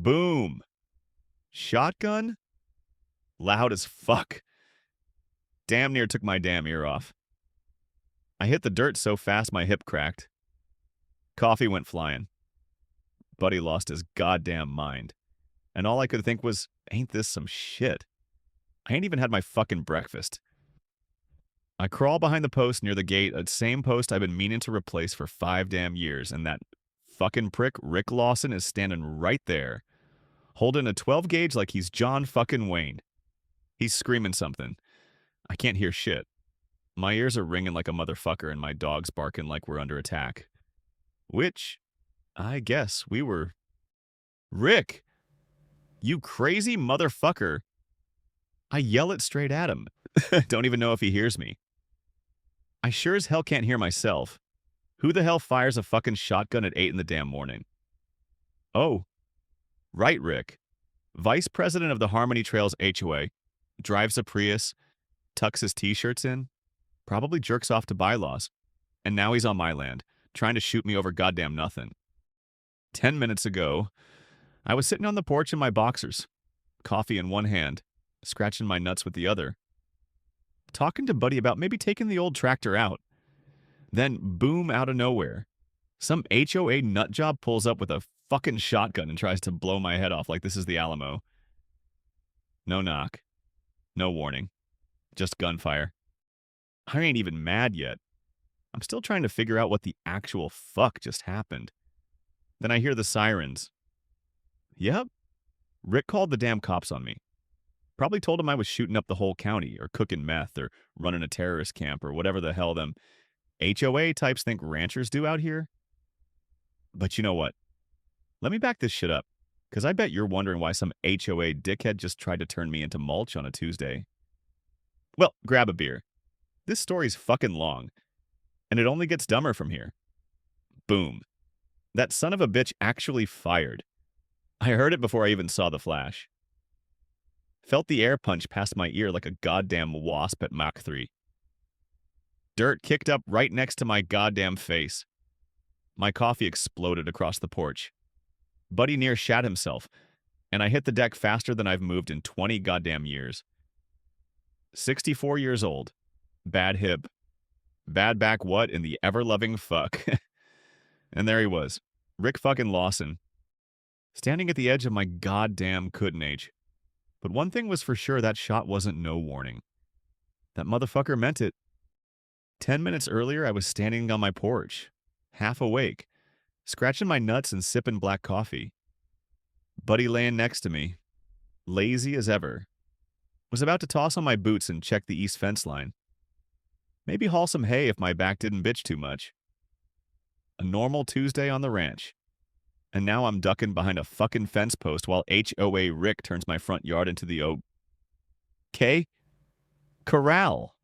Boom. Shotgun? Loud as fuck. Damn near took my damn ear off. I hit the dirt so fast my hip cracked. Coffee went flying. Buddy lost his goddamn mind. And all I could think was, ain't this some shit? I ain't even had my fucking breakfast. I crawl behind the post near the gate, a same post I've been meaning to replace for 5 damn years, and that fucking prick Rick Lawson is standing right there, holding a 12 gauge like he's John fucking Wayne. He's screaming something. I can't hear shit. My ears are ringing like a motherfucker and my dog's barking like we're under attack. Which, I guess we were. Rick! You crazy motherfucker! I yell it straight at him. Don't even know if he hears me. I sure as hell can't hear myself. Who the hell fires a fucking shotgun at 8 in the damn morning? Oh, right, Rick. Vice President of the Harmony Trails HOA. Drives a Prius. Tucks his t-shirts in. Probably jerks off to bylaws. And now he's on my land, trying to shoot me over goddamn nothing. 10 minutes ago, I was sitting on the porch in my boxers. Coffee in one hand, scratching my nuts with the other. Talking to Buddy about maybe taking the old tractor out. Then, boom, out of nowhere. Some HOA nutjob pulls up with a fucking shotgun and tries to blow my head off like this is the Alamo. No knock. No warning. Just gunfire. I ain't even mad yet. I'm still trying to figure out what the actual fuck just happened. Then I hear the sirens. Yep. Rick called the damn cops on me. Probably told him I was shooting up the whole county, or cooking meth, or running a terrorist camp, or whatever the hell them HOA types think ranchers do out here. But you know what? Let me back this shit up, because I bet you're wondering why some HOA dickhead just tried to turn me into mulch on a Tuesday. Well, grab a beer. This story's fucking long, and it only gets dumber from here. Boom. That son of a bitch actually fired. I heard it before I even saw the flash. Felt the air punch past my ear like a goddamn wasp at Mach 3. Dirt kicked up right next to my goddamn face. My coffee exploded across the porch. Buddy near shat himself, and I hit the deck faster than I've moved in 20 goddamn years. 64 years old. Bad hip. Bad back what in the ever-loving fuck. And there he was, Rick fucking Lawson, standing at the edge of my goddamn couldn't age. But one thing was for sure, that shot wasn't no warning. That motherfucker meant it. 10 minutes earlier, I was standing on my porch, half awake, scratching my nuts and sipping black coffee. Buddy laying next to me, lazy as ever. Was about to toss on my boots and check the east fence line. Maybe haul some hay if my back didn't bitch too much. A normal Tuesday on the ranch. And now I'm ducking behind a fucking fence post while HOA Rick turns my front yard into the OK? Corral.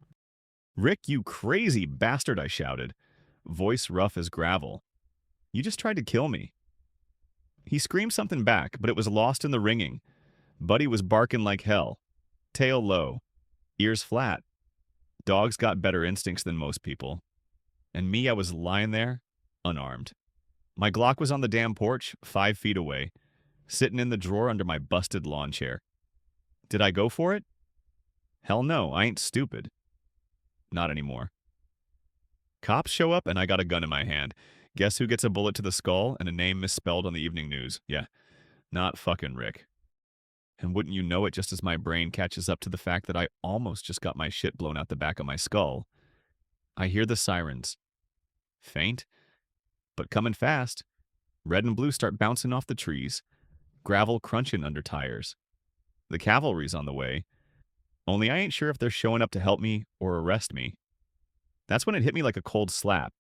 Rick, you crazy bastard, I shouted, voice rough as gravel. You just tried to kill me. He screamed something back, but it was lost in the ringing. Buddy was barking like hell. Tail low. Ears flat. Dogs got better instincts than most people. And me, I was lying there, unarmed. My Glock was on the damn porch, 5 feet away, sitting in the drawer under my busted lawn chair. Did I go for it? Hell no, I ain't stupid. Not anymore. Cops show up and I got a gun in my hand. Guess who gets a bullet to the skull and a name misspelled on the evening news? Yeah, not fucking Rick. And wouldn't you know it, just as my brain catches up to the fact that I almost just got my shit blown out the back of my skull, I hear the sirens. Faint, but coming fast. Red and blue start bouncing off the trees. Gravel crunching under tires. The cavalry's on the way. Only I ain't sure if they're showing up to help me or arrest me. That's when it hit me like a cold slap.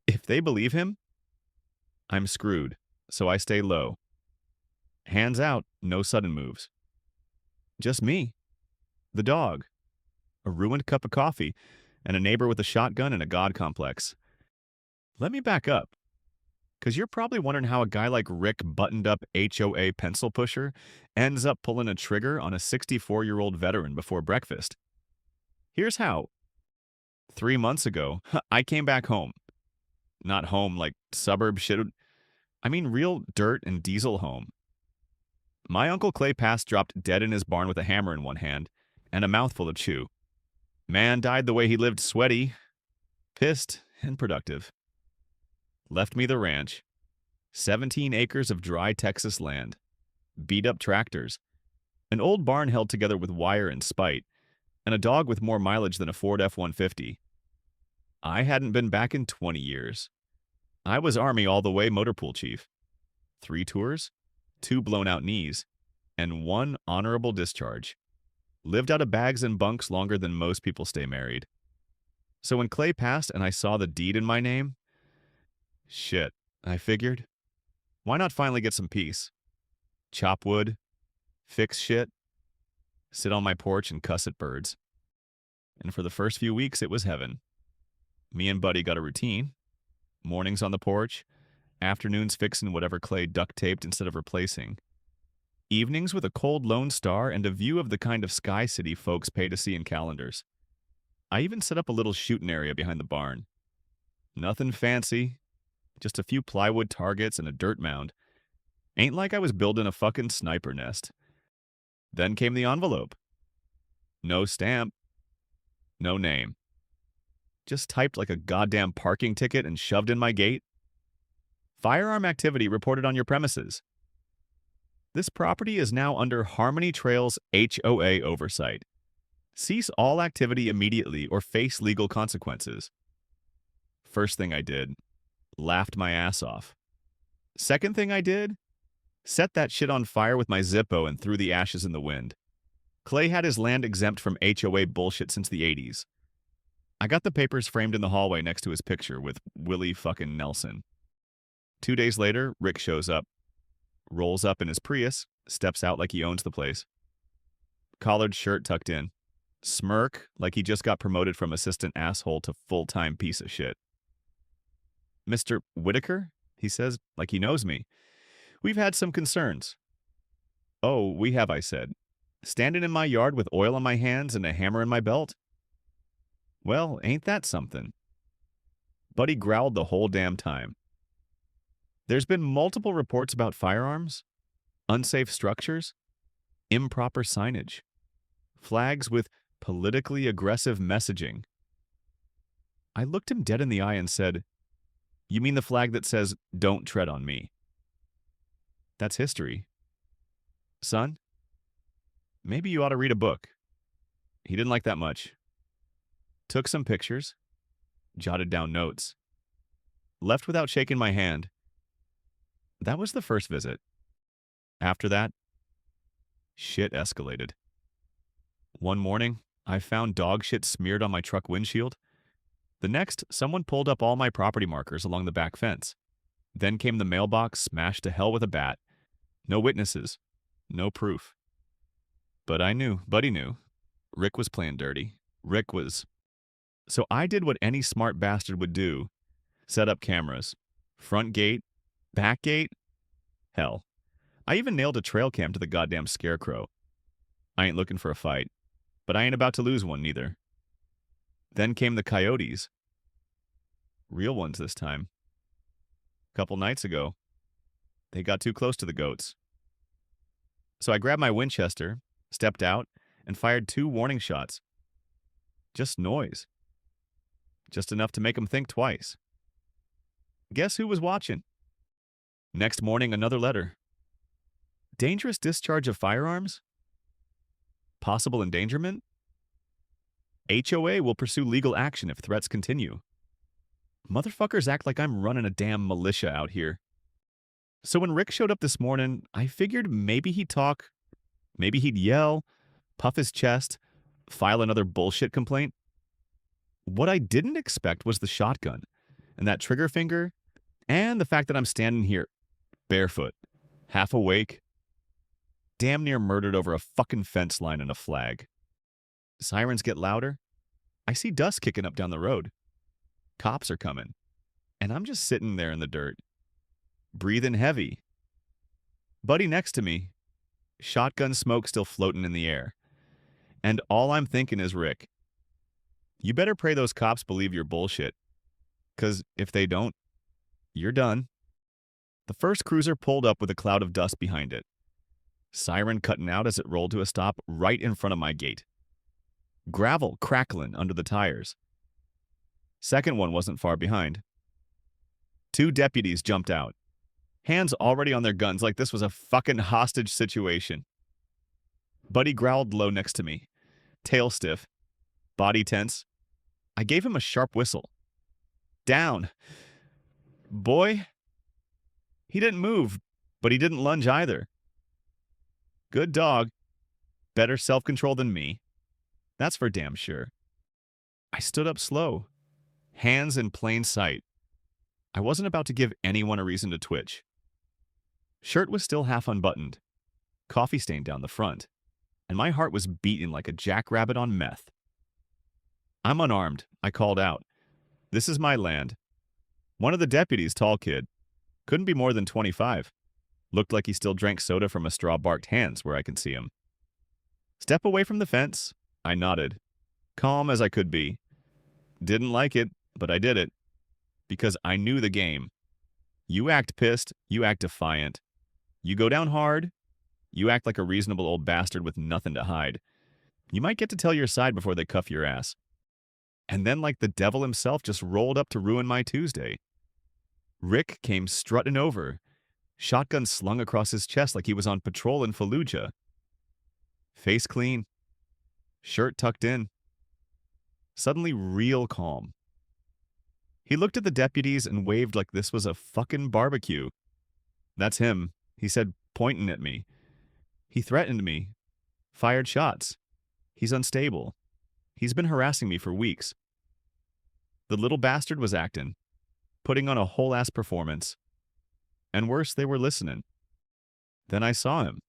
If they believe him, I'm screwed, so I stay low. Hands out, no sudden moves. Just me, the dog, a ruined cup of coffee, and a neighbor with a shotgun and a god complex. Let me back up, because you're probably wondering how a guy like Rick, buttoned-up HOA pencil pusher, ends up pulling a trigger on a 64-year-old veteran before breakfast. Here's how. 3 months ago, I came back home. Not home like suburb shit. I mean real dirt and diesel home. My Uncle Clay passed dropped dead in his barn with a hammer in one hand and a mouthful of chew. Man died the way he lived, sweaty, pissed, and productive. Left me the ranch. 17 acres of dry Texas land. Beat-up tractors. An old barn held together with wire and spite. And a dog with more mileage than a Ford F-150. I hadn't been back in 20 years. I was Army all the way motor pool chief. 3 tours, 2 blown-out knees, and 1 honorable discharge. Lived out of bags and bunks longer than most people stay married. So when Clay passed and I saw the deed in my name, shit, I figured, why not finally get some peace? Chop wood, fix shit, sit on my porch and cuss at birds. And for the first few weeks, it was heaven. Me and Buddy got a routine. Mornings on the porch, afternoons fixing whatever Clay duct taped instead of replacing. Evenings with a cold Lone Star and a view of the kind of Sky City folks pay to see in calendars. I even set up a little shooting area behind the barn. Nothing fancy, just a few plywood targets and a dirt mound. Ain't like I was building a fucking sniper nest. Then came the envelope. No stamp. No name. Just typed like a goddamn parking ticket and shoved in my gate. Firearm activity reported on your premises. This property is now under Harmony Trails HOA oversight. Cease all activity immediately or face legal consequences. First thing I did, laughed my ass off. Second thing I did, set that shit on fire with my Zippo and threw the ashes in the wind. Clay had his land exempt from HOA bullshit since the 80s. I got the papers framed in the hallway next to his picture with Willie fucking Nelson. 2 days later, Rick shows up. Rolls up in his Prius, steps out like he owns the place. Collared shirt tucked in. Smirk like he just got promoted from assistant asshole to full-time piece of shit. Mr. Whitaker, he says, like he knows me. We've had some concerns. Oh, we have, I said. Standing in my yard with oil on my hands and a hammer in my belt? Well, ain't that something? Buddy growled the whole damn time. There's been multiple reports about firearms, unsafe structures, improper signage, flags with politically aggressive messaging. I looked him dead in the eye and said, "You mean the flag that says, 'Don't tread on me'?" That's history. Son, maybe you ought to read a book. He didn't like that much. Took some pictures, jotted down notes. Left without shaking my hand. That was the first visit. After that, shit escalated. One morning, I found dog shit smeared on my truck windshield. The next, someone pulled up all my property markers along the back fence. Then came the mailbox smashed to hell with a bat. No witnesses. No proof. But I knew, Buddy knew. Rick was playing dirty. Rick was... So I did what any smart bastard would do. Set up cameras. Front gate. Back gate. Hell. I even nailed a trail cam to the goddamn scarecrow. I ain't looking for a fight. But I ain't about to lose one, neither. Then came the coyotes. Real ones this time. Couple nights ago. They got too close to the goats. So I grabbed my Winchester, stepped out, and fired 2 warning shots. Just noise. Just enough to make them think twice. Guess who was watching? Next morning, another letter. Dangerous discharge of firearms? Possible endangerment? HOA will pursue legal action if threats continue. Motherfuckers act like I'm running a damn militia out here. So when Rick showed up this morning, I figured maybe he'd talk, maybe he'd yell, puff his chest, file another bullshit complaint. What I didn't expect was the shotgun, and that trigger finger, and the fact that I'm standing here, barefoot, half awake, damn near murdered over a fucking fence line and a flag. Sirens get louder. I see dust kicking up down the road. Cops are coming, and I'm just sitting there in the dirt, breathing heavy. Buddy next to me, shotgun smoke still floating in the air. And all I'm thinking is, Rick, you better pray those cops believe your bullshit. 'Cause if they don't, you're done. The first cruiser pulled up with a cloud of dust behind it. Siren cutting out as it rolled to a stop right in front of my gate. Gravel crackling under the tires. Second one wasn't far behind. 2 deputies jumped out, hands already on their guns like this was a fucking hostage situation. Buddy growled low next to me, tail stiff, body tense. I gave him a sharp whistle. Down. Boy. He didn't move, but he didn't lunge either. Good dog. Better self-control than me. That's for damn sure. I stood up slow, hands in plain sight. I wasn't about to give anyone a reason to twitch. Shirt was still half unbuttoned, coffee stain down the front, and my heart was beating like a jackrabbit on meth. I'm unarmed, I called out. This is my land. One of the deputies, tall kid, couldn't be more than 25. Looked like he still drank soda from a straw-barked hands where I could see him. Step away from the fence, I nodded, calm as I could be. Didn't like it, but I did it. Because I knew the game. You act pissed, you act defiant. You go down hard, you act like a reasonable old bastard with nothing to hide. You might get to tell your side before they cuff your ass. And then like the devil himself just rolled up to ruin my Tuesday. Rick came strutting over, shotgun slung across his chest like he was on patrol in Fallujah. Face clean, shirt tucked in. Suddenly real calm. He looked at the deputies and waved like this was a fucking barbecue. That's him, he said, pointing at me. He threatened me. Fired shots. He's unstable. He's been harassing me for weeks. The little bastard was acting, putting on a whole-ass performance. And worse, they were listening. Then I saw him.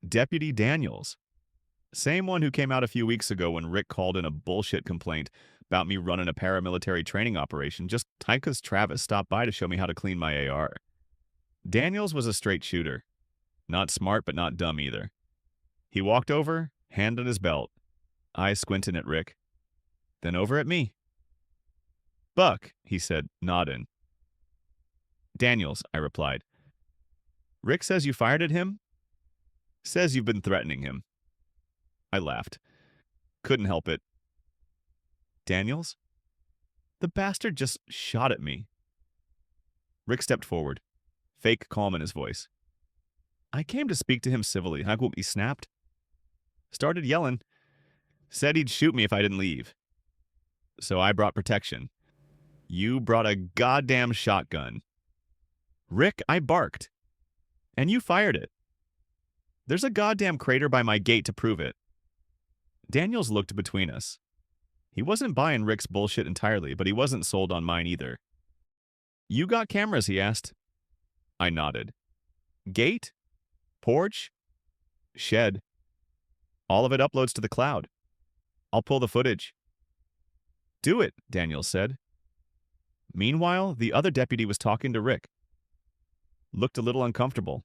Deputy Daniels. Same one who came out a few weeks ago when Rick called in a bullshit complaint about me running a paramilitary training operation just because Travis stopped by to show me how to clean my AR. Daniels was a straight shooter. Not smart, but not dumb either. He walked over, hand on his belt, eyes squinting at Rick, then over at me. Buck, he said, nodding. Daniels, I replied. Rick says you fired at him? Says you've been threatening him. I laughed. Couldn't help it. Daniels? The bastard just shot at me. Rick stepped forward, fake calm in his voice. I came to speak to him civilly. He snapped. Started yelling. Said he'd shoot me if I didn't leave. So I brought protection. You brought a goddamn shotgun. Rick, I barked. And you fired it. There's a goddamn crater by my gate to prove it. Daniels looked between us. He wasn't buying Rick's bullshit entirely, but he wasn't sold on mine either. You got cameras, he asked. I nodded. Gate? Porch? Shed. All of it uploads to the cloud. I'll pull the footage. Do it, Daniels said. Meanwhile, the other deputy was talking to Rick. Looked a little uncomfortable.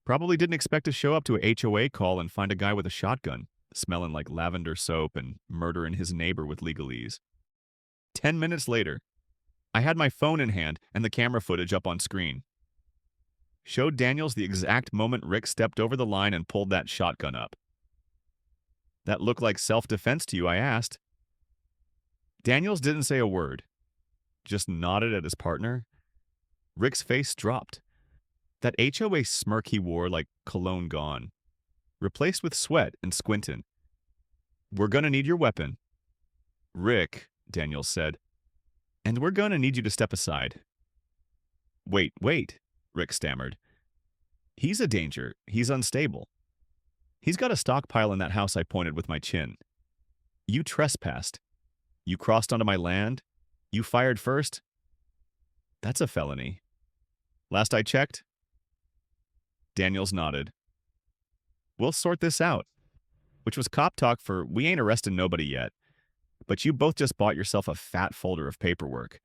Probably didn't expect to show up to a HOA call and find a guy with a shotgun, smelling like lavender soap and murdering his neighbor with legalese. 10 minutes later, I had my phone in hand and the camera footage up on screen. Showed Daniels the exact moment Rick stepped over the line and pulled that shotgun up. That look like self-defense to you, I asked. Daniels didn't say a word, just nodded at his partner. Rick's face dropped. That HOA smirk he wore like cologne gone, replaced with sweat and squinting. We're gonna need your weapon. Rick, Daniels said, and we're gonna need you to step aside. Wait, Rick stammered. He's a danger. He's unstable. He's got a stockpile in that house, I pointed with my chin. You trespassed. You crossed onto my land. You fired first. That's a felony. Last I checked. Daniels nodded. We'll sort this out. Which was cop talk for we ain't arresting nobody yet. But you both just bought yourself a fat folder of paperwork.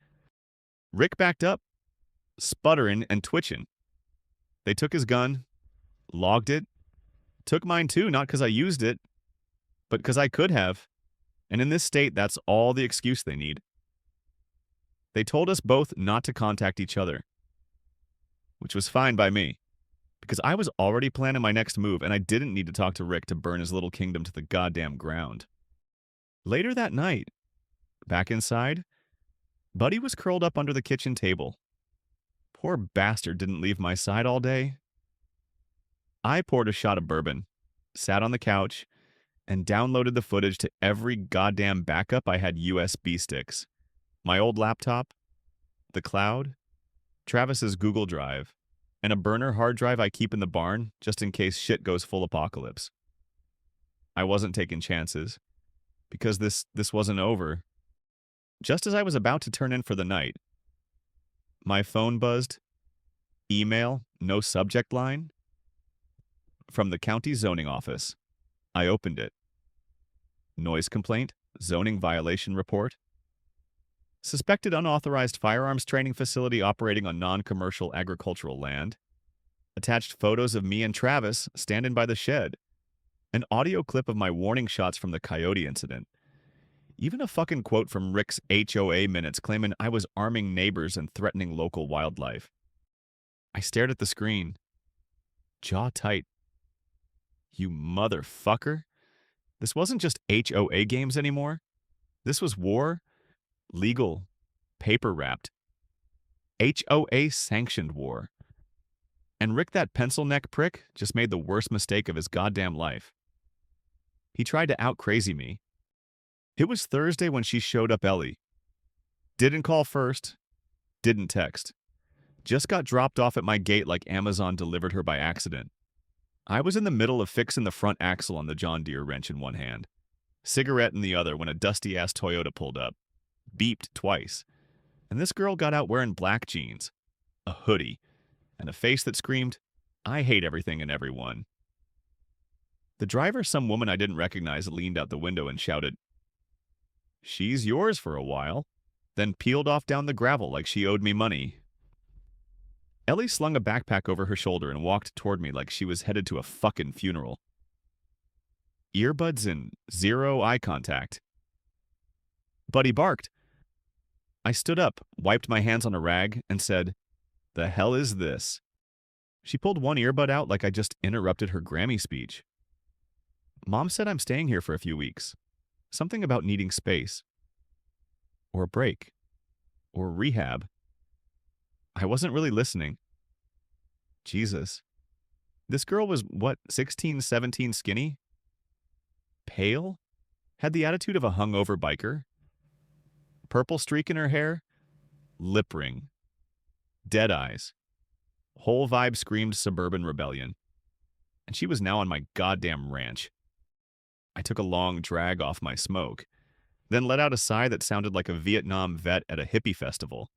Rick backed up, sputtering and twitching. They took his gun, logged it, took mine too, not because I used it, but because I could have. And in this state, that's all the excuse they need. They told us both not to contact each other, which was fine by me, because I was already planning my next move and I didn't need to talk to Rick to burn his little kingdom to the goddamn ground. Later that night, back inside, Buddy was curled up under the kitchen table. Poor bastard didn't leave my side all day. I poured a shot of bourbon, sat on the couch, and downloaded the footage to every goddamn backup I had USB sticks. My old laptop, the cloud, Travis's Google Drive, and a burner hard drive I keep in the barn just in case shit goes full apocalypse. I wasn't taking chances, because this wasn't over. Just as I was about to turn in for the night, my phone buzzed. Email, no subject line. From the county zoning office. I opened it. Noise complaint, zoning violation report. Suspected unauthorized firearms training facility operating on non-commercial agricultural land. Attached photos of me and Travis standing by the shed. An audio clip of my warning shots from the coyote incident. Even a fucking quote from Rick's HOA minutes claiming I was arming neighbors and threatening local wildlife. I stared at the screen. Jaw tight. You motherfucker. This wasn't just HOA games anymore. This was war, legal, paper-wrapped. HOA-sanctioned war. And Rick, that pencil neck prick, just made the worst mistake of his goddamn life. He tried to out-crazy me. It was Thursday when she showed up, Ellie. Didn't call first, didn't text. Just got dropped off at my gate like Amazon delivered her by accident. I was in the middle of fixing the front axle on the John Deere wrench in one hand, cigarette in the other when a dusty-ass Toyota pulled up, beeped twice, and this girl got out wearing black jeans, a hoodie, and a face that screamed, I hate everything and everyone. The driver, some woman I didn't recognize, leaned out the window and shouted, She's yours for a while, then peeled off down the gravel like she owed me money. Ellie slung a backpack over her shoulder and walked toward me like she was headed to a fucking funeral. Earbuds and zero eye contact. Buddy barked. I stood up, wiped my hands on a rag, and said, The hell is this? She pulled one earbud out like I just interrupted her Grammy speech. Mom said I'm staying here for a few weeks. Something about needing space. Or a break. Or rehab. I wasn't really listening. Jesus. This girl was, 16, 17 skinny? Pale? Had the attitude of a hungover biker? Purple streak in her hair? Lip ring. Dead eyes. Whole vibe screamed suburban rebellion. And she was now on my goddamn ranch. I took a long drag off my smoke, then let out a sigh that sounded like a Vietnam vet at a hippie festival.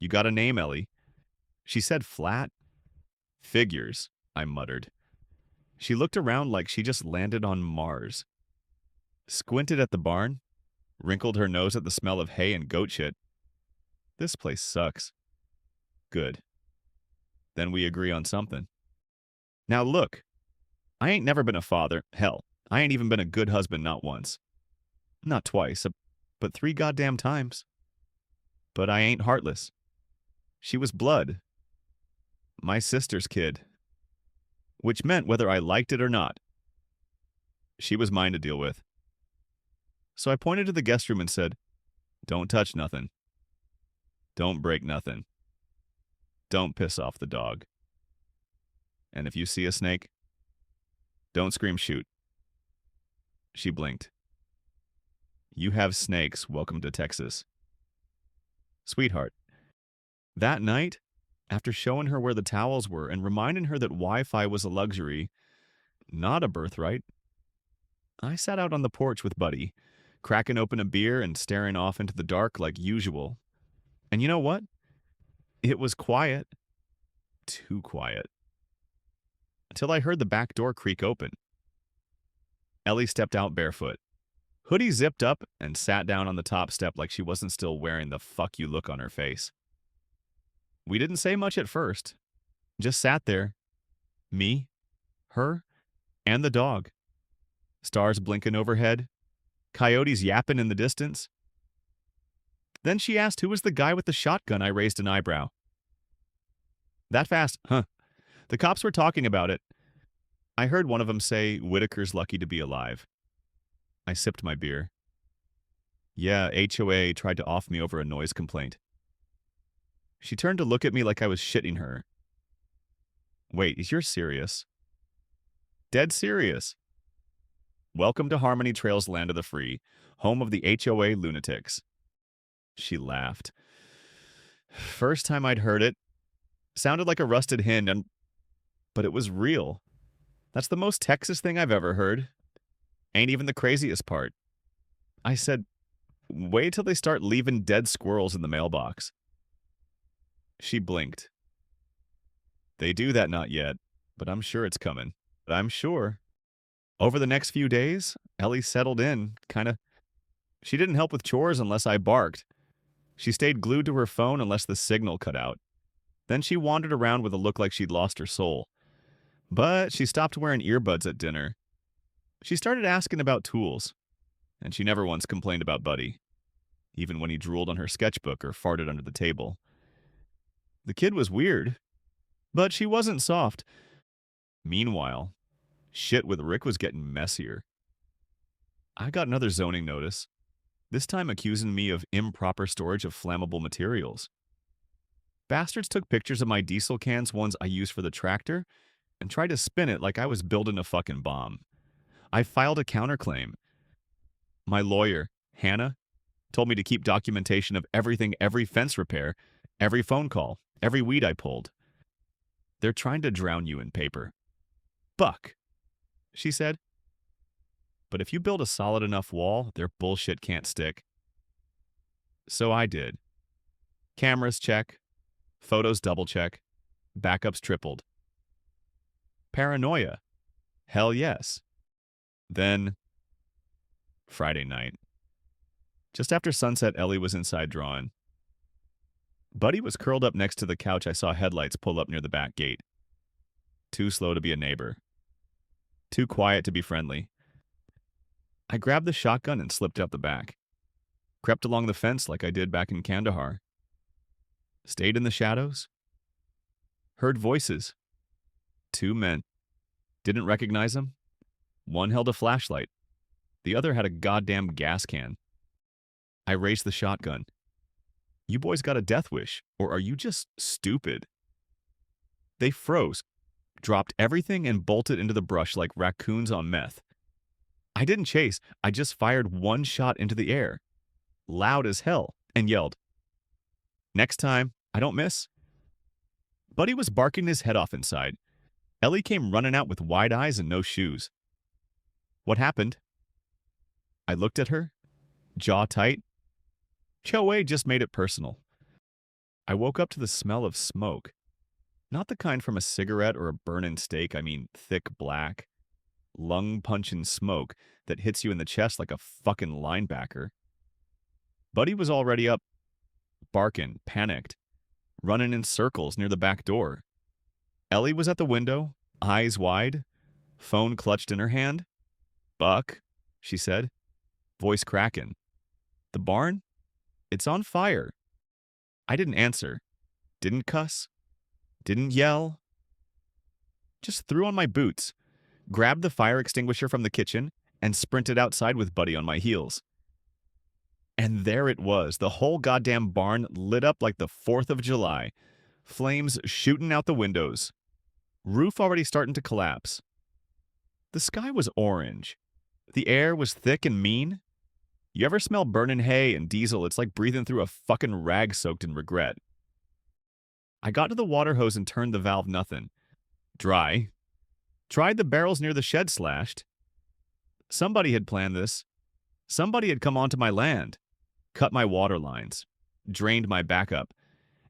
You got a name, Ellie? She said flat. Figures, I muttered. She looked around like she just landed on Mars. Squinted at the barn, wrinkled her nose at the smell of hay and goat shit. This place sucks. Good. Then we agree on something. Now look, I ain't never been a father. Hell, I ain't even been a good husband not once. Not twice, but 3 goddamn times. But I ain't heartless. She was blood. My sister's kid. Which meant whether I liked it or not, she was mine to deal with. So I pointed to the guest room and said, Don't touch nothing. Don't break nothing. Don't piss off the dog. And if you see a snake, don't scream shoot. She blinked. You have snakes, welcome to Texas. Sweetheart, that night, after showing her where the towels were and reminding her that Wi-Fi was a luxury, not a birthright, I sat out on the porch with Buddy, cracking open a beer and staring off into the dark like usual. And you know what? It was quiet. Too quiet. Until I heard the back door creak open. Ellie stepped out barefoot. Hoodie zipped up and sat down on the top step like she wasn't still wearing the fuck you look on her face. We didn't say much at first. Just sat there. Me, her, and the dog. Stars blinking overhead. Coyotes yapping in the distance. Then she asked who was the guy with the shotgun. I raised an eyebrow. That fast, huh? The cops were talking about it. I heard one of them say, Whitaker's lucky to be alive. I sipped my beer. Yeah, HOA tried to off me over a noise complaint. She turned to look at me like I was shitting her. Wait, is you're serious? Dead serious. Welcome to Harmony Trails Land of the Free, home of the HOA lunatics. She laughed. First time I'd heard it. Sounded like a rusted hin, but it was real. That's the most Texas thing I've ever heard. Ain't even the craziest part. I said, wait till they start leaving dead squirrels in the mailbox. She blinked. They do that not yet, but I'm sure it's coming. I'm sure. Over the next few days, Ellie settled in, kinda. She didn't help with chores unless I barked. She stayed glued to her phone unless the signal cut out. Then she wandered around with a look like she'd lost her soul. But she stopped wearing earbuds at dinner. She started asking about tools, and she never once complained about Buddy, even when he drooled on her sketchbook or farted under the table. The kid was weird, but she wasn't soft. Meanwhile, shit with Rick was getting messier. I got another zoning notice, this time accusing me of improper storage of flammable materials. Bastards took pictures of my diesel cans, ones I used for the tractor, and tried to spin it like I was building a fucking bomb. I filed a counterclaim. My lawyer, Hannah, told me to keep documentation of everything, every fence repair, every phone call, every weed I pulled. They're trying to drown you in paper. Buck, she said. But if you build a solid enough wall, their bullshit can't stick. So I did. Cameras check, photos double check, backups tripled. Paranoia. Hell yes. Then, Friday night. Just after sunset, Ellie was inside drawing. Buddy was curled up next to the couch. I saw headlights pull up near the back gate. Too slow to be a neighbor. Too quiet to be friendly. I grabbed the shotgun and slipped out the back. Crept along the fence like I did back in Kandahar. Stayed in the shadows. Heard voices. 2 men. Didn't recognize them. One held a flashlight. The other had a goddamn gas can. I raised the shotgun. You boys got a death wish, or are you just stupid? They froze, dropped everything, and bolted into the brush like raccoons on meth. I didn't chase. I just fired one shot into the air, loud as hell, and yelled, "Next time, I don't miss." Buddy was barking his head off inside. Ellie came running out with wide eyes and no shoes. What happened? I looked at her, jaw tight. HOA just made it personal. I woke up to the smell of smoke. Not the kind from a cigarette or a burning steak, I mean thick black, lung-punching smoke that hits you in the chest like a fucking linebacker. Buddy was already up, barking, panicked, running in circles near the back door. Ellie was at the window, eyes wide, phone clutched in her hand. "Buck," she said, voice cracking. "The barn? It's on fire." I didn't answer, didn't cuss, didn't yell. Just threw on my boots, grabbed the fire extinguisher from the kitchen, and sprinted outside with Buddy on my heels. And there it was, the whole goddamn barn lit up like the 4th of July, flames shooting out the windows, roof already starting to collapse. The sky was orange. The air was thick and mean. You ever smell burning hay and diesel? It's like breathing through a fucking rag soaked in regret. I got to the water hose and turned the valve nothing. Dry. Tried the barrels near the shed slashed. Somebody had planned this. Somebody had come onto my land, cut my water lines, drained my backup,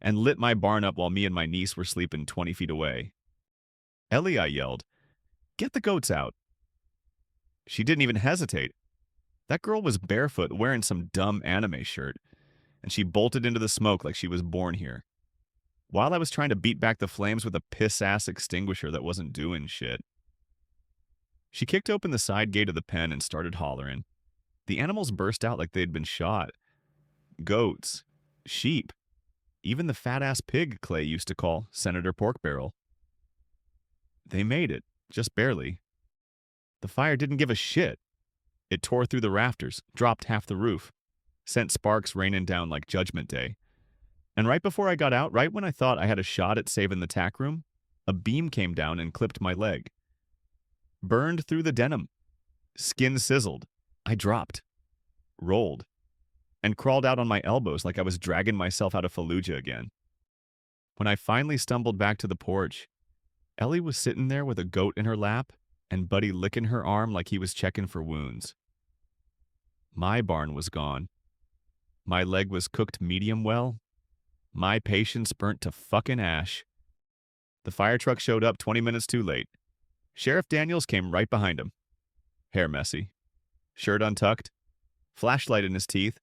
and lit my barn up while me and my niece were sleeping 20 feet away. "Ellie," I yelled, "get the goats out." She didn't even hesitate. That girl was barefoot, wearing some dumb anime shirt, and she bolted into the smoke like she was born here. While I was trying to beat back the flames with a piss-ass extinguisher that wasn't doing shit. She kicked open the side gate of the pen and started hollering. The animals burst out like they'd been shot. Goats, sheep, even the fat-ass pig Clay used to call Senator Pork Barrel. They made it, just barely. The fire didn't give a shit. It tore through the rafters, dropped half the roof, sent sparks raining down like Judgment Day. And right before I got out, right when I thought I had a shot at saving the tack room, a beam came down and clipped my leg. Burned through the denim. Skin sizzled. I dropped, rolled, and crawled out on my elbows like I was dragging myself out of Fallujah again. When I finally stumbled back to the porch, Ellie was sitting there with a goat in her lap and Buddy licking her arm like he was checking for wounds. My barn was gone. My leg was cooked medium well. My patience burnt to fucking ash. The fire truck showed up 20 minutes too late. Sheriff Daniels came right behind him. Hair messy. Shirt untucked. Flashlight in his teeth.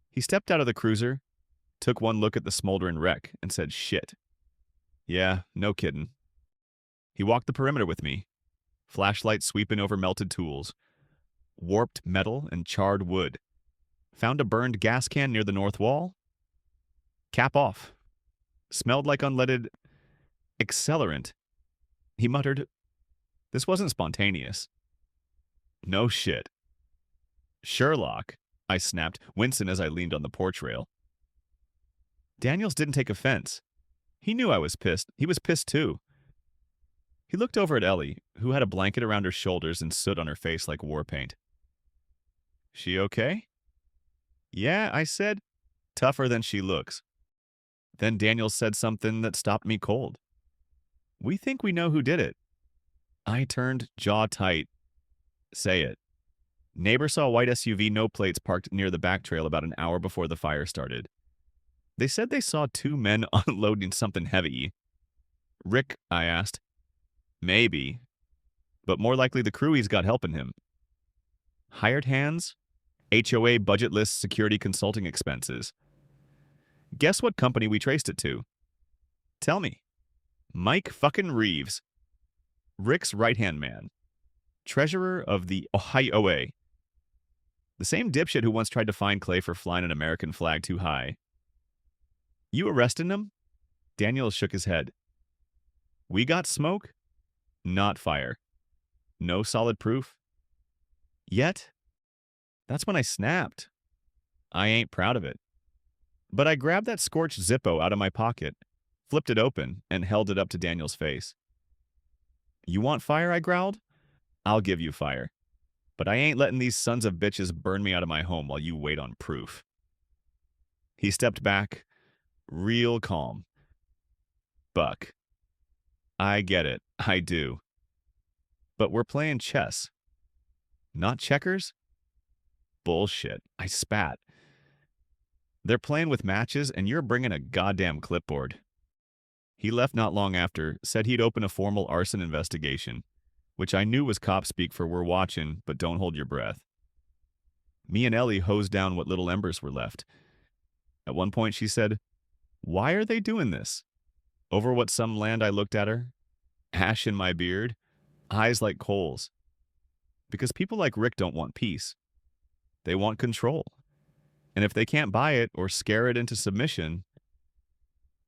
He stepped out of the cruiser, took one look at the smoldering wreck, and said, "Shit." Yeah, no kidding. He walked the perimeter with me. Flashlight sweeping over melted tools. Warped metal and charred wood. Found a burned gas can near the north wall. Cap off. Smelled like unleaded accelerant. He muttered, "This wasn't spontaneous." No shit. Sherlock, I snapped, wincing as I leaned on the porch rail. Daniels didn't take offense. He knew I was pissed. He was pissed too. He looked over at Ellie, who had a blanket around her shoulders and soot on her face like war paint. She okay? Yeah, I said. Tougher than she looks. Then Daniels said something that stopped me cold. We think we know who did it. I turned, jaw tight. Say it. Neighbor saw a white SUV, no plates, parked near the back trail about an hour before the fire started. They said they saw two men unloading something heavy. Rick, I asked. Maybe. But more likely the crew he's got helping him. Hired hands? HOA budget list security consulting expenses. Guess what company we traced it to? Tell me. Mike fucking Reeves. Rick's right-hand man. Treasurer of the HOA. The same dipshit who once tried to fine Clay for flying an American flag too high. You arresting him? Daniels shook his head. We got smoke, not fire. No solid proof. Yet, that's when I snapped. I ain't proud of it. But I grabbed that scorched Zippo out of my pocket, flipped it open, and held it up to Daniel's face. You want fire, I growled? I'll give you fire. But I ain't letting these sons of bitches burn me out of my home while you wait on proof. He stepped back, real calm. Buck. I get it. I do. But we're playing chess. Not checkers? Bullshit. I spat. They're playing with matches, and you're bringing a goddamn clipboard. He left not long after, said he'd open a formal arson investigation, which I knew was cop speak for we're watching, but don't hold your breath. Me and Ellie hosed down what little embers were left. At one point she said, "Why are they doing this?" Over what some land I looked at her, ash in my beard, eyes like coals. Because people like Rick don't want peace. They want control. And if they can't buy it or scare it into submission,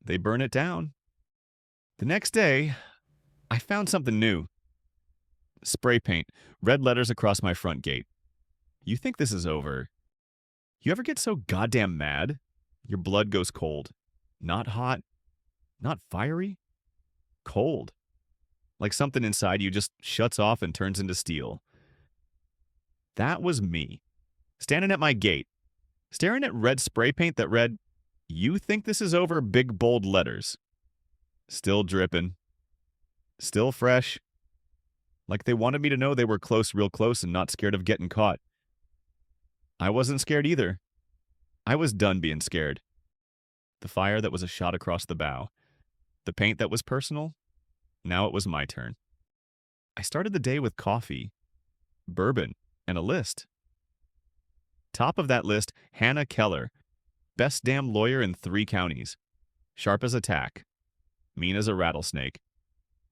they burn it down. The next day, I found something new. Spray paint, red letters across my front gate. You think this is over. You ever get so goddamn mad, your blood goes cold. Not hot, not fiery, cold. Like something inside you just shuts off and turns into steel. That was me, standing at my gate, staring at red spray paint that read, "You think this is over," big bold letters. Still dripping. Still fresh. Like they wanted me to know they were close, real close, and not scared of getting caught. I wasn't scared either. I was done being scared. The fire that was a shot across the bow. The paint that was personal. Now it was my turn. I started the day with coffee, bourbon, and a list. Top of that list, Hannah Keller, best damn lawyer in 3 counties, sharp as a tack, mean as a rattlesnake,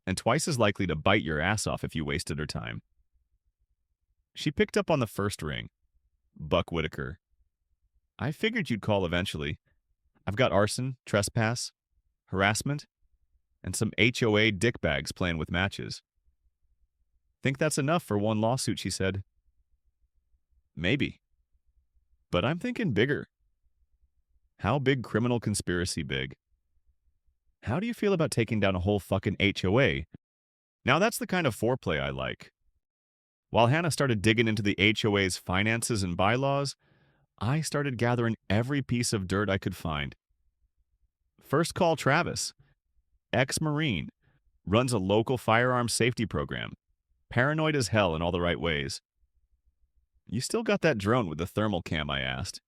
and twice as likely to bite your ass off if you wasted her time. She picked up on the first ring. Buck Whitaker. I figured you'd call eventually. I've got arson, trespass, harassment, and some HOA dickbags playing with matches. Think that's enough for one lawsuit, she said. Maybe. But I'm thinking bigger. How big criminal conspiracy big? How do you feel about taking down a whole fucking HOA? Now that's the kind of foreplay I like. While Hannah started digging into the HOA's finances and bylaws, I started gathering every piece of dirt I could find. First call Travis, ex-Marine, runs a local firearms safety program, paranoid as hell in all the right ways. You still got that drone with the thermal cam, I asked.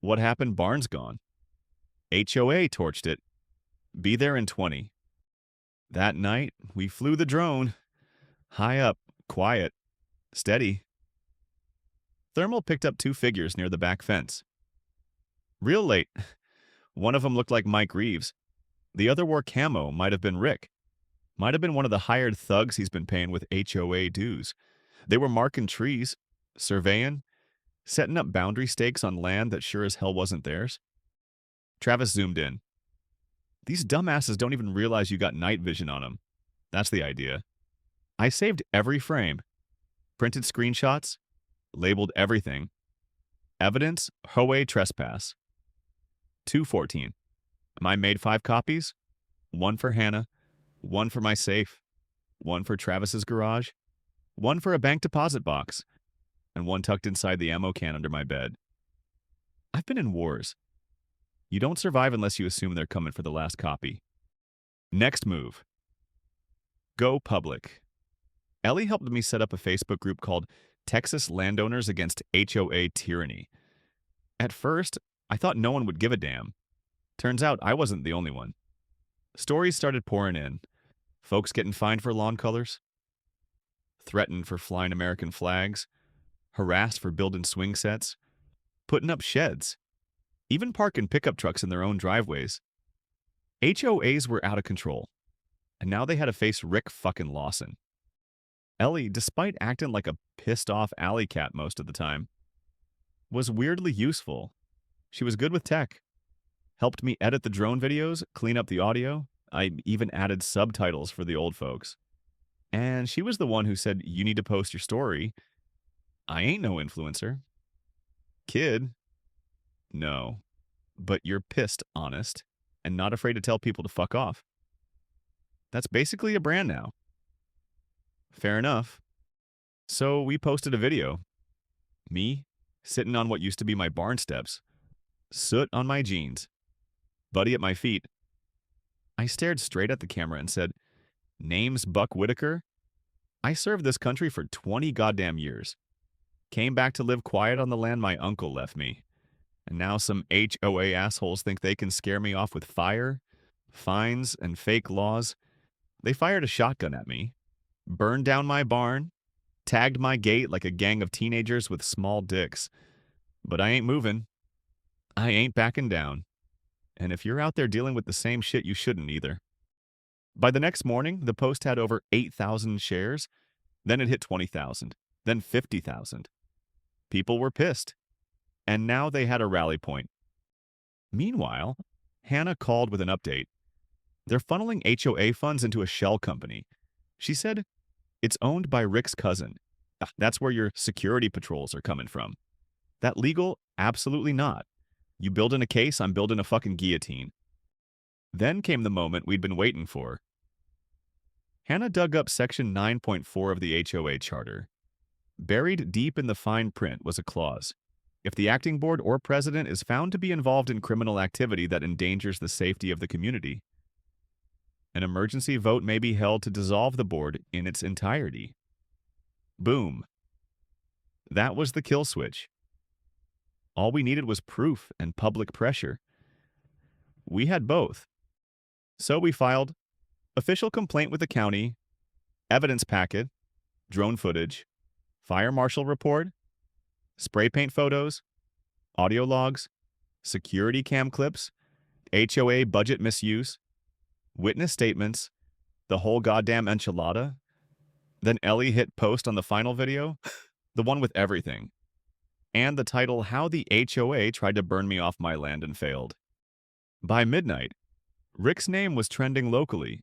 What happened? Barn's gone. HOA torched it. Be there in 20. That night, we flew the drone. High up, quiet, steady. Thermal picked up 2 figures near the back fence. Real late. One of them looked like Mike Reeves. The other wore camo, might have been Rick. Might have been one of the hired thugs he's been paying with HOA dues. They were marking trees, surveying, setting up boundary stakes on land that sure as hell wasn't theirs. Travis zoomed in. These dumbasses don't even realize you got night vision on them. That's the idea. I saved every frame, printed screenshots, labeled everything. Evidence, HOA trespass. 214. I made 5 copies. 1 for Hannah, 1 for my safe, 1 for Travis's garage, 1 for a bank deposit box, and 1 tucked inside the ammo can under my bed. I've been in wars. You don't survive unless you assume they're coming for the last copy. Next move. Go public. Ellie helped me set up a Facebook group called Texas Landowners Against HOA Tyranny. At first, I thought no one would give a damn. Turns out I wasn't the only one. Stories started pouring in. Folks getting fined for lawn colors, threatened for flying American flags, harassed for building swing sets, putting up sheds, even parking pickup trucks in their own driveways. HOAs were out of control, and now they had to face Rick fucking Lawson. Ellie, despite acting like a pissed-off alley cat most of the time, was weirdly useful. She was good with tech. Helped me edit the drone videos, clean up the audio. I even added subtitles for the old folks. And she was the one who said, you need to post your story. I ain't no influencer. Kid? No. But you're pissed honest and not afraid to tell people to fuck off. That's basically a brand now. Fair enough. So we posted a video. Me, sitting on what used to be my barn steps. Soot on my jeans. Buddy at my feet. I stared straight at the camera and said, name's Buck Whitaker. I served this country for 20 goddamn years. Came back to live quiet on the land my uncle left me. And now some HOA assholes think they can scare me off with fire, fines, and fake laws. They fired a shotgun at me, burned down my barn, tagged my gate like a gang of teenagers with small dicks. But I ain't moving. I ain't backing down. And if you're out there dealing with the same shit, you shouldn't either. By the next morning, the post had over 8,000 shares. Then it hit 20,000. Then 50,000. People were pissed. And now they had a rally point. Meanwhile, Hannah called with an update. They're funneling HOA funds into a shell company. She said, it's owned by Rick's cousin. That's where your security patrols are coming from. That legal? Absolutely not. You building a case, I'm building a fucking guillotine. Then came the moment we'd been waiting for. Hannah dug up section 9.4 of the HOA charter. Buried deep in the fine print was a clause. If the acting board or president is found to be involved in criminal activity that endangers the safety of the community, an emergency vote may be held to dissolve the board in its entirety. Boom. That was the kill switch. All we needed was proof and public pressure. We had both. So we filed official complaint with the county, evidence packet, drone footage, fire marshal report, spray paint photos, audio logs, security cam clips, HOA budget misuse, witness statements, the whole goddamn enchilada. Then Ellie hit post on the final video, the one with everything, and the title, How the HOA Tried to Burn Me Off My Land and Failed. By midnight, Rick's name was trending locally.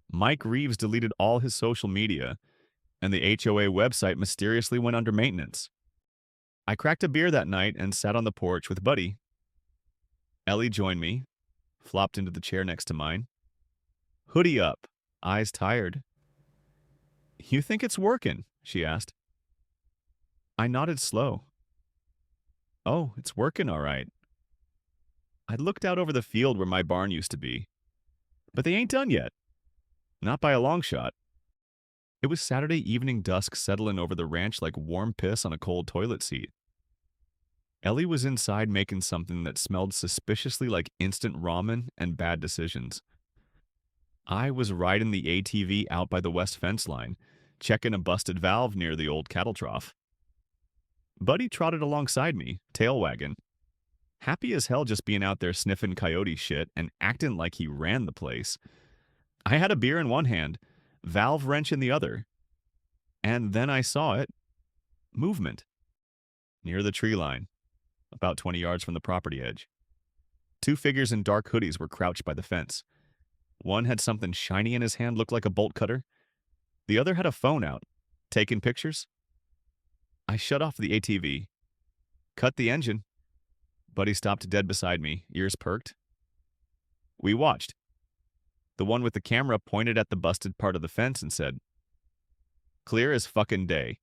Mike Reeves deleted all his social media, and the HOA website mysteriously went under maintenance. I cracked a beer that night and sat on the porch with Buddy. Ellie joined me, flopped into the chair next to mine. Hoodie up, eyes tired. "You think it's working?" she asked. I nodded slow. "Oh, it's working all right." I looked out over the field where my barn used to be. But they ain't done yet. Not by a long shot. It was Saturday evening dusk settling over the ranch like warm piss on a cold toilet seat. Ellie was inside making something that smelled suspiciously like instant ramen and bad decisions. I was riding the ATV out by the west fence line, checking a busted valve near the old cattle trough. Buddy trotted alongside me, tail wagging. Happy as hell just being out there sniffing coyote shit and acting like he ran the place. I had a beer in one hand, valve wrench in the other. And then I saw it. Movement. Near the tree line, about 20 yards from the property edge. Two figures in dark hoodies were crouched by the fence. One had something shiny in his hand, looked like a bolt cutter. The other had a phone out, taking pictures. I shut off the ATV, cut the engine. Buddy stopped dead beside me, ears perked. We watched. The one with the camera pointed at the busted part of the fence and said, "Clear as fucking day.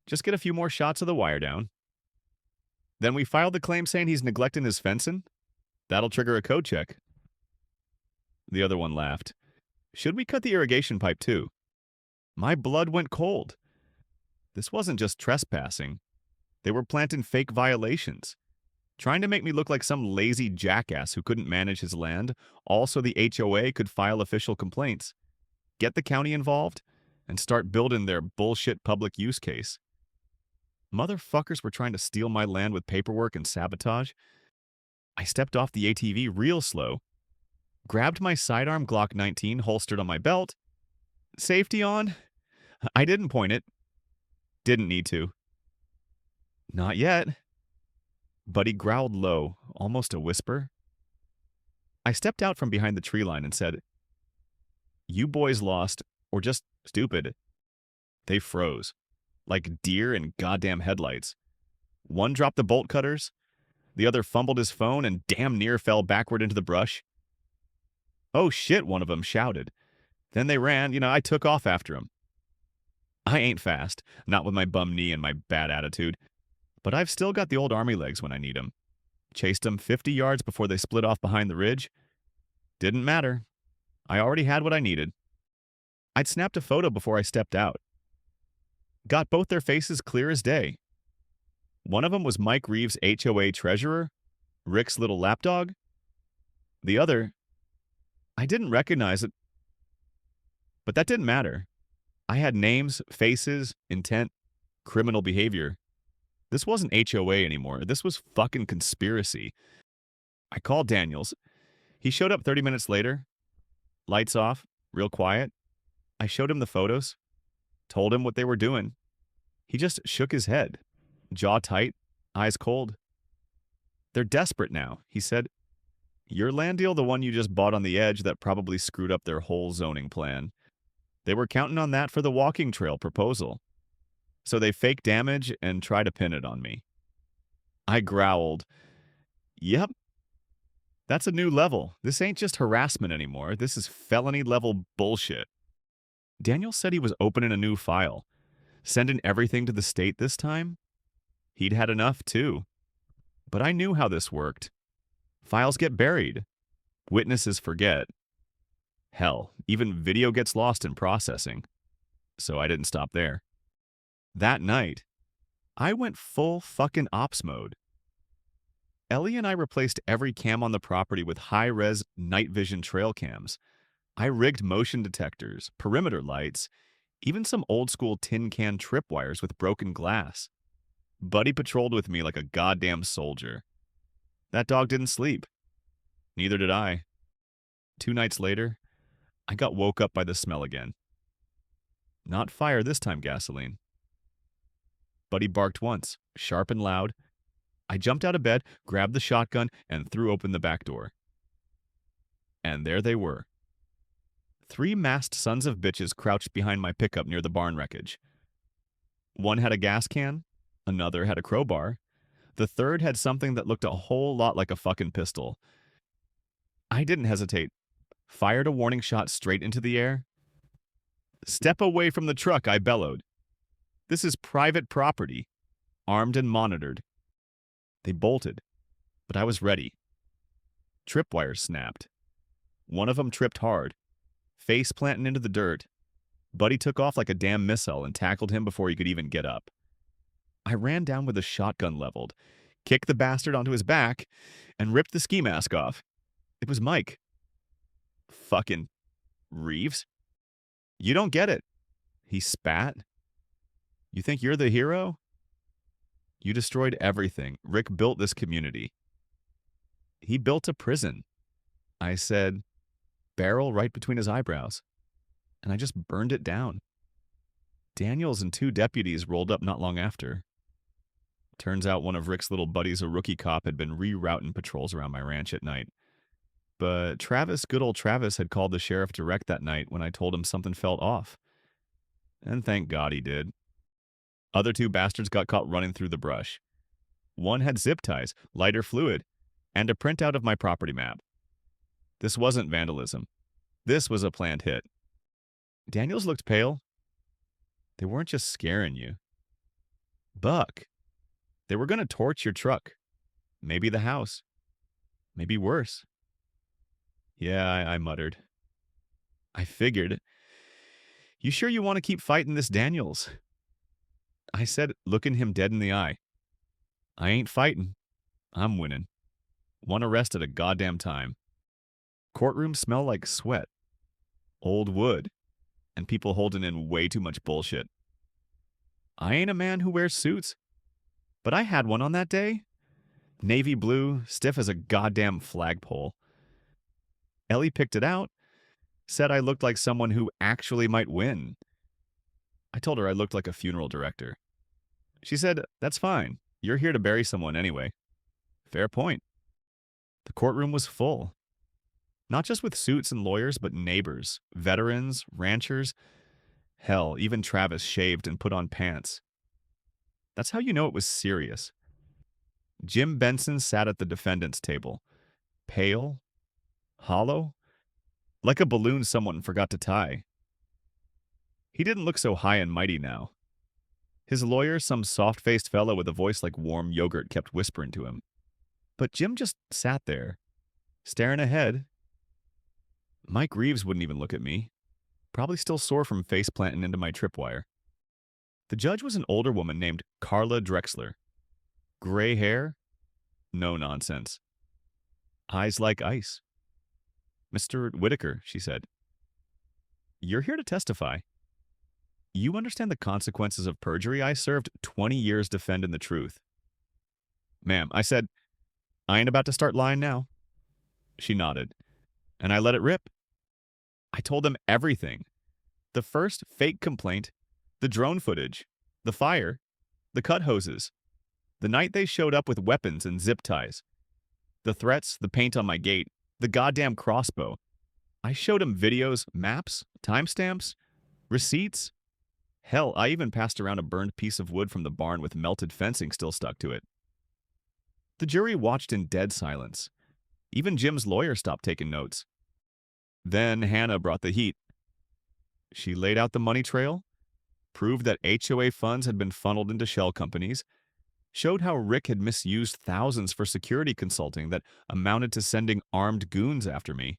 Just get a few more shots of the wire down." Then we filed the claim saying he's neglecting his fencing. That'll trigger a code check. The other one laughed. Should we cut the irrigation pipe too? My blood went cold. This wasn't just trespassing. They were planting fake violations, trying to make me look like some lazy jackass who couldn't manage his land. Also, the HOA could file official complaints, get the county involved, and start building their bullshit public use case. Motherfuckers were trying to steal my land with paperwork and sabotage. I stepped off the ATV real slow, grabbed my sidearm Glock 19 holstered on my belt. Safety on? I didn't point it. Didn't need to. Not yet. Buddy growled low, almost a whisper. I stepped out from behind the tree line and said, "You boys lost, or just stupid." They froze, like deer in goddamn headlights. One dropped the bolt cutters, the other fumbled his phone and damn near fell backward into the brush. "Oh shit," one of them shouted. Then they ran, I took off after them. I ain't fast, not with my bum knee and my bad attitude, but I've still got the old army legs when I need 'em. Chased 'em 50 yards before they split off behind the ridge. Didn't matter. I already had what I needed. I'd snapped a photo before I stepped out. Got both their faces clear as day. One of them was Mike Reeves' HOA treasurer, Rick's little lapdog. The other, I didn't recognize it, but that didn't matter. I had names, faces, intent, criminal behavior. This wasn't HOA anymore. This was fucking conspiracy. I called Daniels. He showed up 30 minutes later. Lights off, real quiet. I showed him the photos, told him what they were doing. He just shook his head, jaw tight, eyes cold. "They're desperate now," he said. "Your land deal, the one you just bought on the edge that probably screwed up their whole zoning plan. They were counting on that for the walking trail proposal. So they fake damage and try to pin it on me." I growled, "Yep. That's a new level. This ain't just harassment anymore. This is felony level bullshit." Daniel said he was opening a new file, sending everything to the state this time. He'd had enough too. But I knew how this worked. Files get buried. Witnesses forget. Hell, even video gets lost in processing. So I didn't stop there. That night, I went full fucking ops mode. Ellie and I replaced every cam on the property with high-res night vision trail cams. I rigged motion detectors, perimeter lights, even some old-school tin can tripwires with broken glass. Buddy patrolled with me like a goddamn soldier. That dog didn't sleep. Neither did I. 2 nights later, I got woke up by the smell again. Not fire this time, gasoline. Buddy barked once, sharp and loud. I jumped out of bed, grabbed the shotgun, and threw open the back door. And there they were. 3 masked sons of bitches crouched behind my pickup near the barn wreckage. One had a gas can, another had a crowbar, the third had something that looked a whole lot like a fucking pistol. I didn't hesitate. Fired a warning shot straight into the air. "Step away from the truck," I bellowed. "This is private property, armed and monitored." They bolted, but I was ready. Tripwires snapped. One of them tripped hard, face planting into the dirt. Buddy took off like a damn missile and tackled him before he could even get up. I ran down with a shotgun leveled, kicked the bastard onto his back, and ripped the ski mask off. It was Mike. "Fucking Reeves? You don't get it." He spat. "You think you're the hero? You destroyed everything. Rick built this community." "He built a prison." I said, barrel right between his eyebrows, and I just burned it down. Daniels and 2 deputies rolled up not long after. Turns out one of Rick's little buddies, a rookie cop, had been rerouting patrols around my ranch at night. But Travis, good old Travis, had called the sheriff direct that night when I told him something felt off. And thank God he did. Other 2 bastards got caught running through the brush. One had zip ties, lighter fluid, and a printout of my property map. This wasn't vandalism. This was a planned hit. Daniels looked pale. They weren't just scaring you. Buck. They were going to torch your truck. Maybe the house. Maybe worse. Yeah, I muttered. I figured. "You sure you want to keep fighting this Daniels?" I said, looking him dead in the eye. "I ain't fighting. I'm winning. One arrest at a goddamn time." Courtrooms smell like sweat, old wood, and people holding in way too much bullshit. I ain't a man who wears suits, but I had one on that day. Navy blue, stiff as a goddamn flagpole. Ellie picked it out, said I looked like someone who actually might win. I told her I looked like a funeral director. She said, "That's fine. You're here to bury someone anyway." Fair point. The courtroom was full. Not just with suits and lawyers, but neighbors, veterans, ranchers. Hell, even Travis shaved and put on pants. That's how you know it was serious. Jim Benson sat at the defendant's table, pale, hollow, like a balloon someone forgot to tie. He didn't look so high and mighty now. His lawyer, some soft-faced fellow with a voice like warm yogurt, kept whispering to him. But Jim just sat there, staring ahead. Mike Reeves wouldn't even look at me, probably still sore from face planting into my tripwire. The judge was an older woman named Carla Drexler. Gray hair? No nonsense. Eyes like ice. "Mr. Whitaker," she said, "you're here to testify. You understand the consequences of perjury? I served 20 years defending the truth." "Ma'am," I said, "I ain't about to start lying now." She nodded, and I let it rip. I told them everything. The first fake complaint, the drone footage, the fire, the cut hoses, the night they showed up with weapons and zip ties, the threats, the paint on my gate, the goddamn crossbow. I showed them videos, maps, timestamps, receipts. Hell, I even passed around a burned piece of wood from the barn with melted fencing still stuck to it. The jury watched in dead silence. Even Jim's lawyer stopped taking notes. Then Hannah brought the heat. She laid out the money trail, proved that HOA funds had been funneled into shell companies, showed how Rick had misused thousands for security consulting that amounted to sending armed goons after me.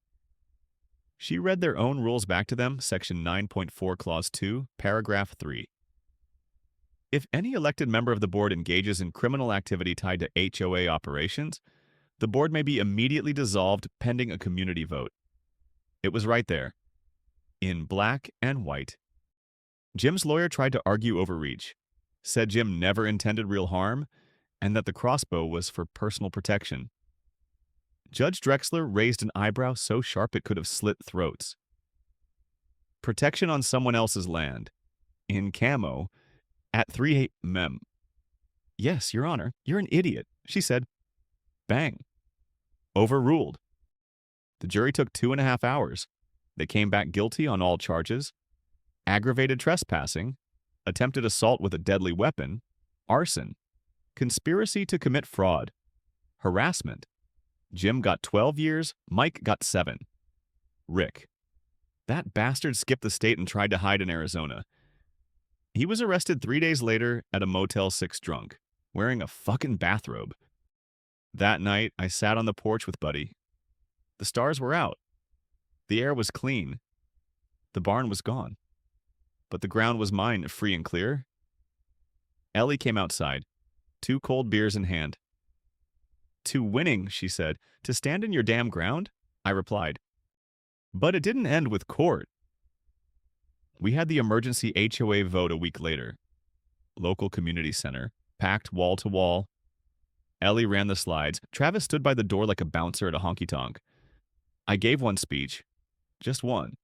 She read their own rules back to them, Section 9.4, Clause 2, Paragraph 3. If any elected member of the board engages in criminal activity tied to HOA operations, the board may be immediately dissolved pending a community vote. It was right there, in black and white. Jim's lawyer tried to argue overreach, said Jim never intended real harm, and that the crossbow was for personal protection. Judge Drexler raised an eyebrow so sharp it could have slit throats. Protection on someone else's land, in camo, at 3 mem. Yes, Your Honor, you're an idiot, she said. Bang. Overruled. The jury took 2.5 hours. They came back guilty on all charges: aggravated trespassing, attempted assault with a deadly weapon, arson, conspiracy to commit fraud, harassment. Jim got 12 years, Mike got 7. Rick. That bastard skipped the state and tried to hide in Arizona. He was arrested 3 days later at a Motel 6 drunk, wearing a fucking bathrobe. That night, I sat on the porch with Buddy. The stars were out. The air was clean. The barn was gone. But the ground was mine, free and clear. Ellie came outside, 2 cold beers in hand. "To winning," she said. "To stand in your damn ground?" I replied. But it didn't end with court. We had the emergency HOA vote a week later. Local community center, packed wall to wall. Ellie ran the slides. Travis stood by the door like a bouncer at a honky-tonk. I gave one speech. Just one.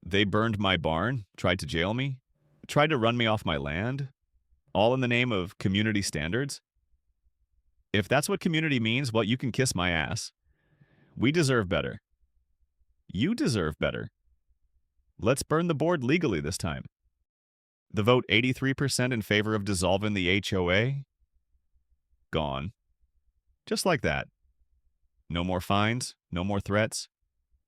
They burned my barn, tried to jail me, tried to run me off my land, all in the name of community standards. If that's what community means, well, you can kiss my ass. We deserve better. You deserve better. Let's burn the board legally this time. The vote 83% in favor of dissolving the HOA. Gone. Just like that. No more fines, no more threats,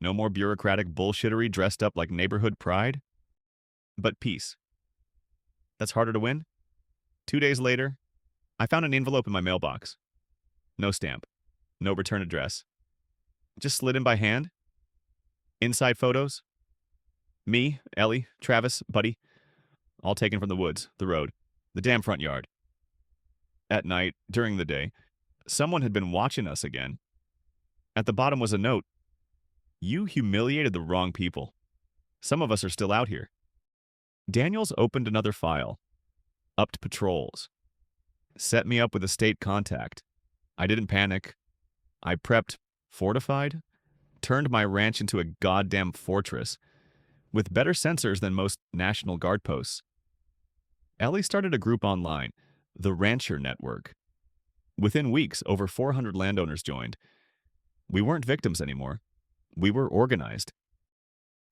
no more bureaucratic bullshittery dressed up like neighborhood pride. But peace. That's harder to win? 2 days later, I found an envelope in my mailbox. No stamp. No return address. Just slid in by hand. Inside photos. Me, Ellie, Travis, Buddy. All taken from the woods, the road, the damn front yard. At night, during the day, someone had been watching us again. At the bottom was a note. "You humiliated the wrong people. Some of us are still out here." Daniels opened another file. Upped patrols. Set me up with a state contact. I didn't panic. I prepped, fortified, turned my ranch into a goddamn fortress, with better sensors than most National Guard posts. Ellie started a group online, the Rancher Network. Within weeks, over 400 landowners joined. We weren't victims anymore. We were organized.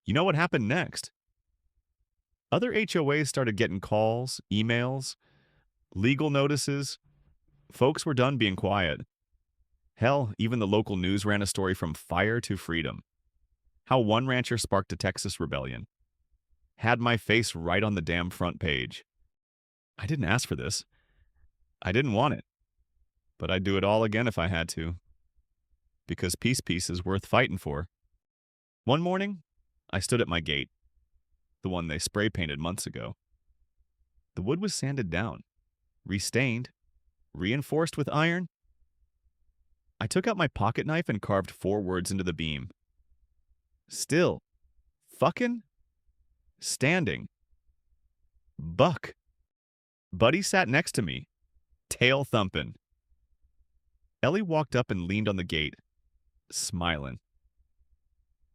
You know what happened next? Other HOAs started getting calls, emails, legal notices. Folks were done being quiet. Hell, even the local news ran a story from fire to freedom. How one rancher sparked a Texas rebellion. Had my face right on the damn front page. I didn't ask for this. I didn't want it. But I'd do it all again if I had to. Because peace is worth fighting for. One morning, I stood at my gate. The one they spray painted months ago. The wood was sanded down, restained, reinforced with iron. I took out my pocket knife and carved 4 words into the beam. Still. Fucking. Standing. Buck. Buddy sat next to me, tail thumping. Ellie walked up and leaned on the gate, smiling.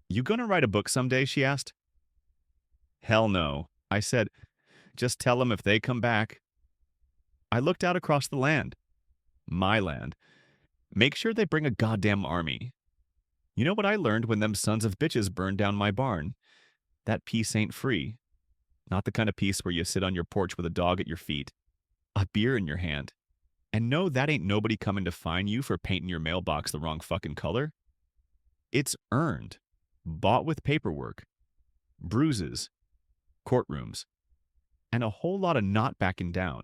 "You gonna write a book someday?" she asked. "Hell no," I said. "Just tell them if they come back." I looked out across the land. My land. Make sure they bring a goddamn army. You know what I learned when them sons of bitches burned down my barn? That peace ain't free. Not the kind of peace where you sit on your porch with a dog at your feet, a beer in your hand, and know that ain't nobody coming to fine you for painting your mailbox the wrong fucking color. It's earned, bought with paperwork, bruises, courtrooms, and a whole lot of not backing down.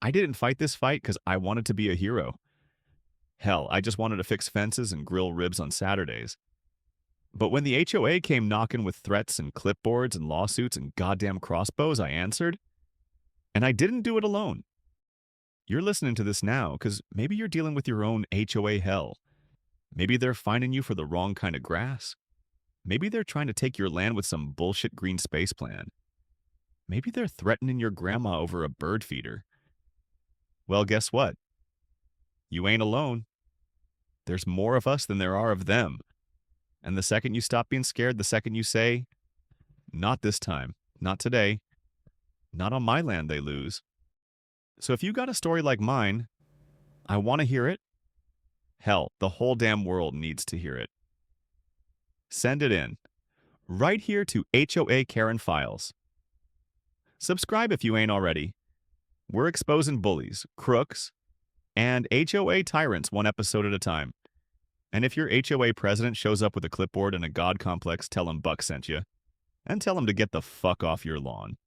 I didn't fight this fight because I wanted to be a hero. Hell, I just wanted to fix fences and grill ribs on Saturdays. But when the HOA came knocking with threats and clipboards and lawsuits and goddamn crossbows, I answered. And I didn't do it alone. You're listening to this now because maybe you're dealing with your own HOA hell. Maybe they're fining you for the wrong kind of grass. Maybe they're trying to take your land with some bullshit green space plan. Maybe they're threatening your grandma over a bird feeder. Well, guess what? You ain't alone. There's more of us than there are of them. And the second you stop being scared, the second you say, "Not this time, not today, not on my land," they lose. So if you got a story like mine, I want to hear it. Hell, the whole damn world needs to hear it. Send it in. Right here to HOA Karen Files. Subscribe if you ain't already. We're exposing bullies, crooks, and HOA tyrants one episode at a time. And if your HOA president shows up with a clipboard and a god complex, tell him Buck sent you. And tell him to get the fuck off your lawn.